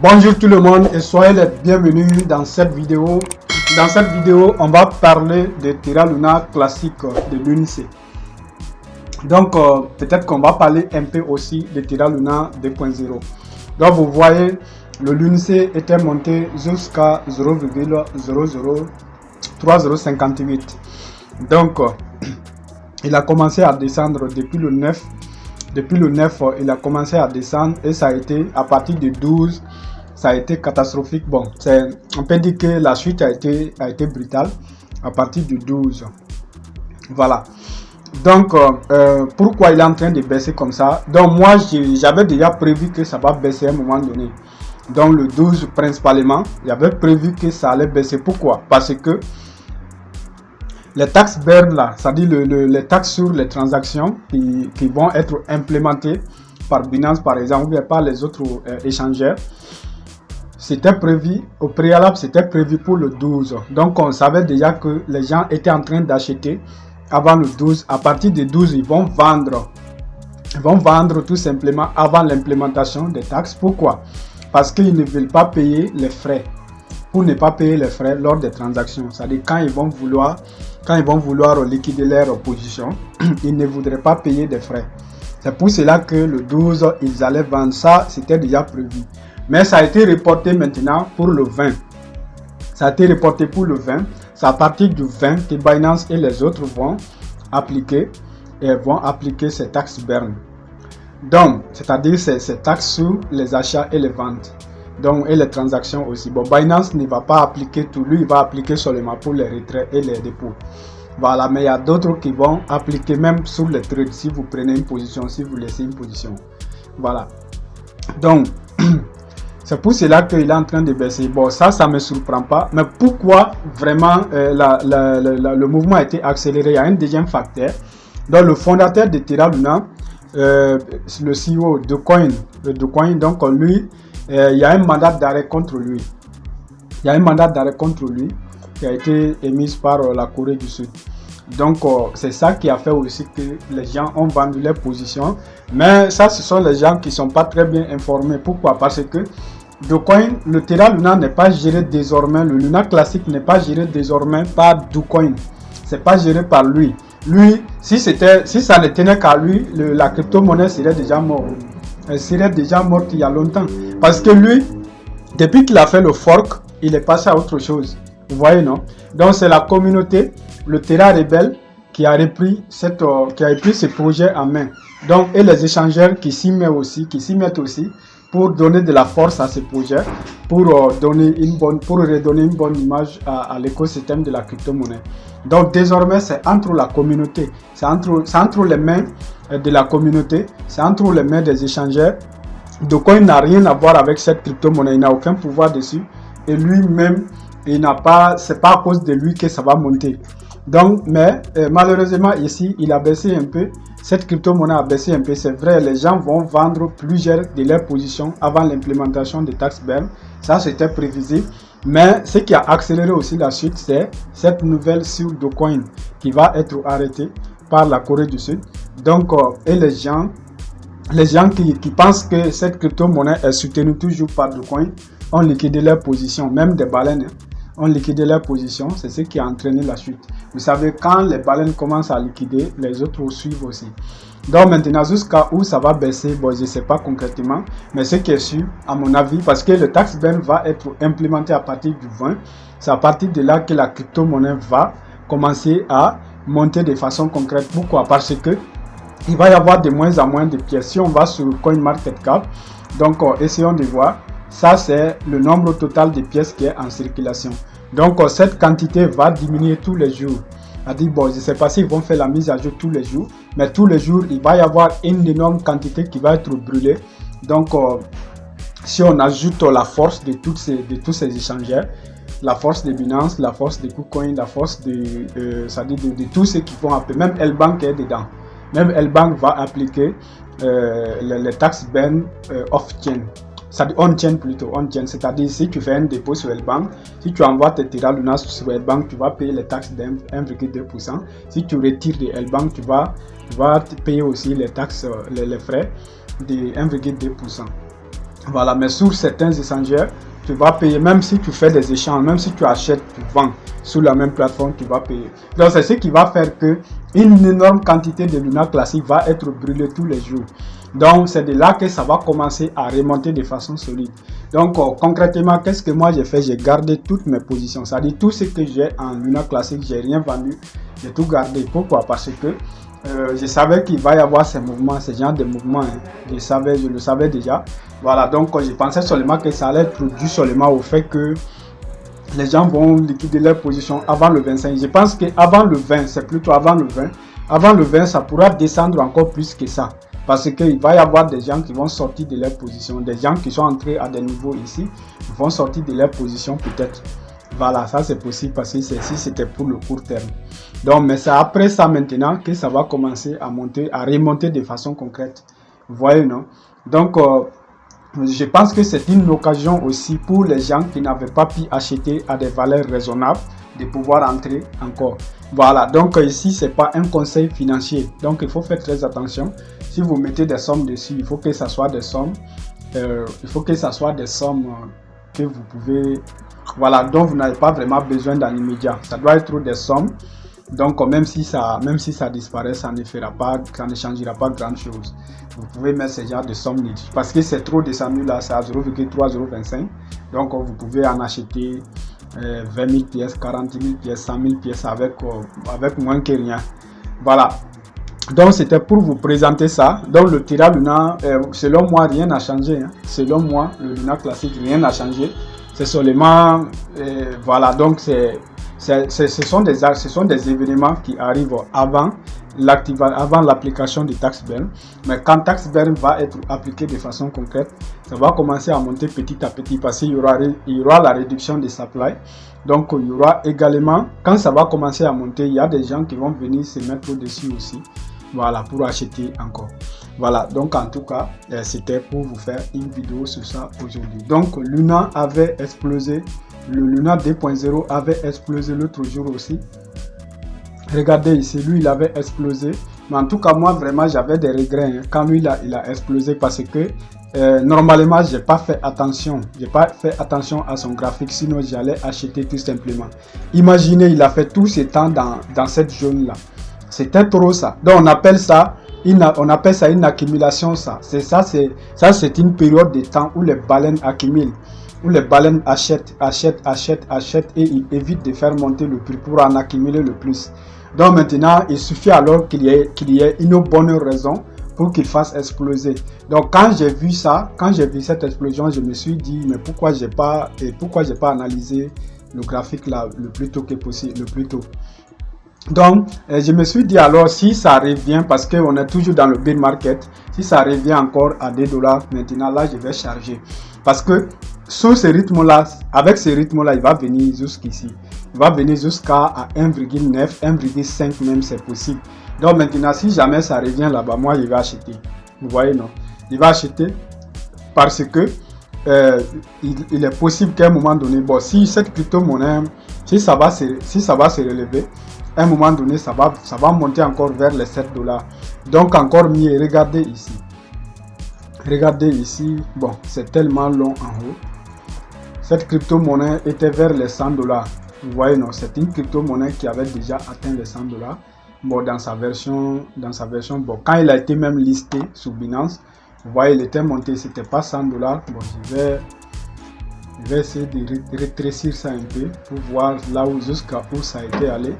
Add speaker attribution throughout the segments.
Speaker 1: Bonjour tout le monde et soyez les bienvenus dans cette vidéo. Dans cette vidéo, on va parler de Terra Luna classique de l'UNC. Donc, peut-être qu'on va parler un peu aussi de Terra Luna 2.0. Donc, vous voyez, le l'UNC était monté jusqu'à 0,003058. Donc, il a commencé à descendre depuis le 9. Depuis le 9, il a commencé à descendre et ça a été à partir de 12. Ça a été catastrophique. Bon, on peut dire que la suite a été brutale à partir du 12. Voilà. Donc, pourquoi il est en train de baisser comme ça? Donc, moi, j'avais déjà prévu que ça va baisser à un moment donné. Donc, le 12 principalement, j'avais prévu que ça allait baisser. Pourquoi? Parce que les taxes BERN là, c'est-à-dire les taxes sur les transactions qui vont être implémentées par Binance par exemple, ou bien par les autres échangeurs, c'était prévu, au préalable, c'était prévu pour le 12. Donc, on savait déjà que les gens étaient en train d'acheter avant le 12. À partir du 12, ils vont vendre. Ils vont vendre tout simplement avant l'implémentation des taxes. Pourquoi? Parce qu'ils ne veulent pas payer les frais. Pour ne pas payer les frais lors des transactions. C'est-à-dire quand ils vont vouloir liquider leur position, ils ne voudraient pas payer des frais. C'est pour cela que le 12, ils allaient vendre ça. C'était déjà prévu. Mais ça a été reporté maintenant pour le 20. Ça a été reporté pour le 20. C'est à partir du 20 que Binance et les autres vont appliquer ces taxes BERN. Donc, c'est-à-dire ces taxes sur les achats et les ventes. Donc, et les transactions aussi. Bon, Binance ne va pas appliquer tout. Lui, il va appliquer seulement pour les retraits et les dépôts. Voilà, mais il y a d'autres qui vont appliquer même sur les trades si vous prenez une position, si vous laissez une position. Voilà. Donc, c'est pour cela qu'il est en train de baisser. Bon, ça ne me surprend pas. Mais pourquoi vraiment le mouvement a été accéléré? Il y a un deuxième facteur. Donc, le fondateur de Terra Luna, le CEO de Coin, donc lui, il y a un mandat d'arrêt contre lui. Il y a un mandat d'arrêt contre lui qui a été émis par la Corée du Sud. Donc, c'est ça qui a fait aussi que les gens ont vendu leurs positions. Mais ça, ce sont les gens qui ne sont pas très bien informés. Pourquoi? Parce que Docoin, le Terra Luna n'est pas géré désormais, le Luna classique n'est pas géré désormais par Docoin. C'est pas géré par lui. Lui, si ça ne tenait qu'à lui, la crypto-monnaie serait déjà morte. Elle serait déjà morte il y a longtemps. Parce que lui, depuis qu'il a fait le fork, il est passé à autre chose. Vous voyez, non? Donc, c'est la communauté, le Terra Rebel, qui a repris ce projet en main. Donc, et les échangeurs qui s'y mettent aussi, pour donner de la force à ce projet, pour redonner une bonne image à l'écosystème de la crypto-monnaie. Donc désormais, c'est entre la communauté, c'est entre les mains de la communauté, c'est entre les mains des échangeurs. Donc il n'a rien à voir avec cette crypto-monnaie, il n'a aucun pouvoir dessus. Et lui-même, c'est pas à cause de lui que ça va monter. Donc, mais malheureusement ici, il a baissé un peu. Cette crypto-monnaie a baissé un peu, c'est vrai, les gens vont vendre plusieurs de leurs positions avant l'implémentation des taxes BERN. Ça, c'était prévisible. Mais ce qui a accéléré aussi la suite, c'est cette nouvelle sur Docoin qui va être arrêtée par la Corée du Sud. Donc, et les gens qui pensent que cette crypto-monnaie est soutenue toujours par Docoin ont liquidé leurs positions, même des baleines. Ont liquidé leur position, c'est ce qui a entraîné la chute. Vous savez, quand les baleines commencent à liquider, les autres suivent aussi. Donc maintenant, jusqu'à où ça va baisser, bon, je ne sais pas concrètement, mais ce qui est sûr, à mon avis, parce que le tax BERN va être implémenté à partir du 20, c'est à partir de là que la crypto-monnaie va commencer à monter de façon concrète. Pourquoi? Parce que il va y avoir de moins en moins de pièces. Si on va sur CoinMarketCap, donc essayons de voir. Ça, c'est le nombre total de pièces qui est en circulation. Donc, cette quantité va diminuer tous les jours. C'est-à-dire, bon, je ne sais pas s'ils vont faire la mise à jour tous les jours, mais tous les jours, il va y avoir une énorme quantité qui va être brûlée. Donc, si on ajoute la force de tous ces échangeurs, la force de Binance, la force de KuCoin, la force de tous ceux qui vont appeler, même L-Bank est dedans. Même L-Bank va appliquer les taxes BERN off-chain. On-chain plutôt, on-chain, c'est-à-dire si tu fais un dépôt sur L-Bank, si tu envoies tes Terra Luna sur L-Bank, tu vas payer les taxes de 1,2%. Si tu retires de L-Bank, tu vas payer aussi les taxes, les frais de 1,2%. Voilà, mais sur certains échangeurs, tu vas payer, même si tu fais des échanges, même si tu achètes, tu vends sur la même plateforme, tu vas payer. Donc c'est ce qui va faire que une énorme quantité de Luna classique va être brûlée tous les jours. Donc c'est de là que ça va commencer à remonter de façon solide. Donc concrètement, qu'est-ce que moi j'ai fait? J'ai gardé toutes mes positions. C'est-à-dire tout ce que j'ai en Luna classique, j'ai rien vendu, j'ai tout gardé. Pourquoi? Parce que je savais qu'il va y avoir ces mouvements, ces genres de mouvements. Hein. Je le savais déjà. Voilà, donc je pensais seulement que ça allait être dû seulement au fait que les gens vont liquider leur position avant le 25. Je pense qu'avant le 20, c'est plutôt avant le 20. Avant le 20, ça pourra descendre encore plus que ça. Parce qu'il va y avoir des gens qui vont sortir de leur position. Des gens qui sont entrés à des niveaux ici vont sortir de leur position peut-être. Voilà, ça c'est possible parce que si c'était pour le court terme. Donc, mais c'est après ça maintenant que ça va commencer à monter, à remonter de façon concrète. Vous voyez, non? Donc, je pense que c'est une occasion aussi pour les gens qui n'avaient pas pu acheter à des valeurs raisonnables de pouvoir entrer encore. Voilà, donc ici, ce n'est pas un conseil financier. Donc, il faut faire très attention. Si vous mettez des sommes dessus, il faut que ça soit des sommes. Que vous pouvez... Voilà, dont vous n'avez pas vraiment besoin dans l'immédiat. Ça doit être des sommes. Donc, même si ça disparaît, ça ne changera pas grand chose. Vous pouvez mettre ce genre de somme parce que c'est trop descendu là, c'est à 0,3025. Donc, vous pouvez en acheter 20 000 pièces, 40 000 pièces, 100 000 pièces avec moins que rien. Voilà. Donc, c'était pour vous présenter ça. Donc, le Terra Luna, selon moi, rien n'a changé. Hein. Selon moi, le Luna classique, rien n'a changé. C'est seulement, voilà, donc ce sont des événements qui arrivent avant l'application de TaxBurn. Mais quand TaxBurn va être appliqué de façon concrète, ça va commencer à monter petit à petit parce qu'il y aura la réduction des supply. Donc il y aura également, quand ça va commencer à monter, il y a des gens qui vont venir se mettre au-dessus aussi. Voilà, pour acheter encore. Voilà, donc en tout cas, c'était pour vous faire une vidéo sur ça aujourd'hui. Donc Luna avait explosé, le Luna 2.0 avait explosé l'autre jour aussi. Regardez ici, lui il avait explosé. Mais en tout cas, moi vraiment j'avais des regrets hein, quand lui il a explosé parce que normalement j'ai pas fait attention à son graphique, sinon j'allais acheter tout simplement. Imaginez, il a fait tout ce temps dans cette zone là. C'était trop ça. Donc on appelle ça une accumulation ça. C'est une période de temps où les baleines accumulent, où les baleines achètent et ils évitent de faire monter le prix pour en accumuler le plus. Donc maintenant, il suffit alors qu'il y ait une bonne raison pour qu'il fasse exploser. Donc quand j'ai vu ça, quand j'ai vu cette explosion, je me suis dit mais pourquoi j'ai pas analysé le graphique là le plus tôt que possible, le plus tôt. Donc, je me suis dit alors si ça revient, parce qu'on est toujours dans le bear market, si ça revient encore à $2, maintenant là je vais charger. Parce que sur ce rythme-là, avec ce rythme-là, il va venir jusqu'ici. Il va venir jusqu'à 1,9, 1,5 même, c'est possible. Donc maintenant, si jamais ça revient là-bas, moi je vais acheter. Vous voyez, non? Il va acheter parce que il est possible qu'à un moment donné, bon, si cette crypto-monnaie, si ça va se relever, à un moment donné, ça va monter encore vers les $7. Donc encore mieux, regardez ici. Regardez ici, bon, c'est tellement long en haut. Cette crypto-monnaie était vers les $100. Vous voyez, non, c'est une crypto-monnaie qui avait déjà atteint les $100. Bon, dans sa version, bon, quand il a été même listé sur Binance, vous voyez, il était monté, c'était pas $100. Bon, je vais essayer de rétrécir ça un peu pour voir là où jusqu'à où ça a été allé.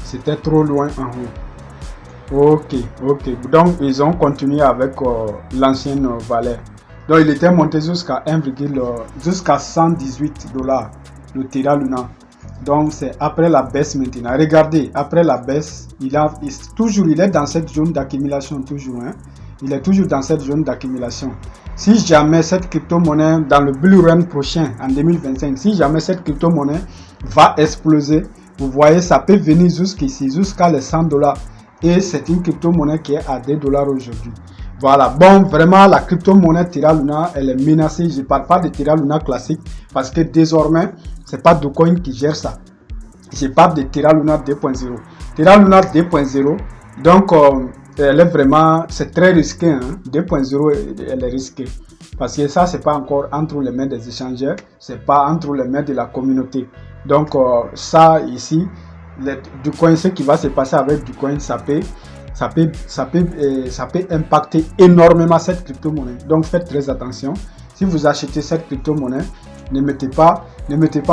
Speaker 1: C'était trop loin en haut. Ok. Donc, ils ont continué avec l'ancienne valeur. Donc, il était monté jusqu'à 118 $, le Terra Luna. Donc, c'est après la baisse maintenant. Regardez, après la baisse, il est dans cette zone d'accumulation toujours. Hein. Il est toujours dans cette zone d'accumulation. Si jamais cette crypto-monnaie, dans le bull run prochain, en 2025, si jamais cette crypto-monnaie va exploser, vous voyez, ça peut venir jusqu'ici, jusqu'à les $100. Et c'est une crypto-monnaie qui est à $2 aujourd'hui. Voilà, bon, vraiment, la crypto-monnaie Terra Luna, elle est menacée. Je ne parle pas de Terra Luna classique parce que désormais, ce n'est pas Dogecoin qui gère ça. Je parle de Terra Luna 2.0. Terra Luna 2.0, donc, elle est vraiment, c'est très risqué, hein. 2.0 elle est risquée. Parce que ça, c'est pas encore entre les mains des échangeurs, c'est pas entre les mains de la communauté. Donc ça ici, du coin, ce qui va se passer avec du coin, ça peut impacter énormément cette crypto-monnaie. Donc faites très attention. Si vous achetez cette crypto-monnaie, ne mettez pas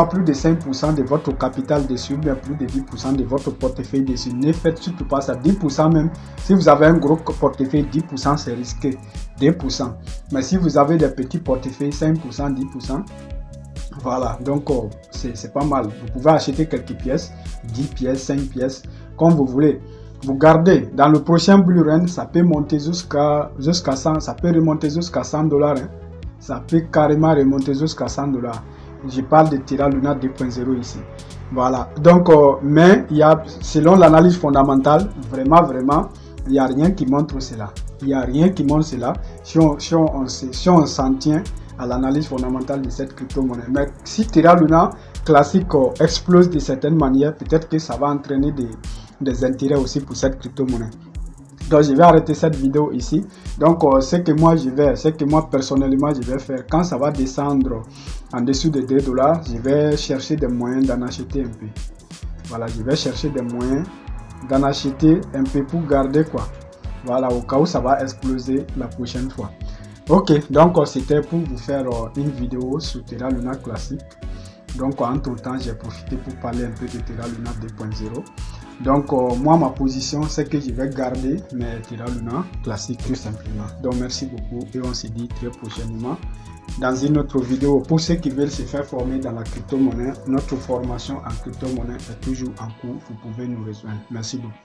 Speaker 1: plus de 5% de votre capital dessus, bien plus de 10% de votre portefeuille dessus. Ne faites surtout pas ça, 10% même. Si vous avez un gros portefeuille, 10% c'est risqué, 2%. Mais si vous avez des petits portefeuilles, 5%, 10%, voilà, donc c'est pas mal. Vous pouvez acheter quelques pièces, 10 pièces, 5 pièces, comme vous voulez. Vous gardez, dans le prochain bull run, ça peut monter jusqu'à 100, ça peut remonter jusqu'à $100. Hein. Ça peut carrément remonter jusqu'à $100. Je parle de Terra Luna 2.0 ici. Voilà. Donc, mais il y a, selon l'analyse fondamentale, vraiment, il n'y a rien qui montre cela. Il n'y a rien qui montre cela si on s'en tient à l'analyse fondamentale de cette crypto-monnaie. Mais si Terra Luna classique explose de certaine manière, peut-être que ça va entraîner des intérêts aussi pour cette crypto-monnaie. Donc je vais arrêter cette vidéo ici. Donc ce que moi personnellement je vais faire, quand ça va descendre en dessous de $2, je vais chercher des moyens d'en acheter un peu. Voilà, je vais chercher des moyens d'en acheter un peu pour garder quoi. Voilà, au cas où ça va exploser la prochaine fois. Ok, donc c'était pour vous faire une vidéo sur Terra Luna classique. Donc entre temps j'ai profité pour parler un peu de Terra Luna 2.0. Donc moi ma position c'est que je vais garder mes Terra Luna classiques tout simplement. Donc merci beaucoup et on se dit très prochainement dans une autre vidéo. Pour ceux qui veulent se faire former dans la crypto-monnaie, notre formation en crypto-monnaie est toujours en cours. Vous pouvez nous rejoindre. Merci beaucoup.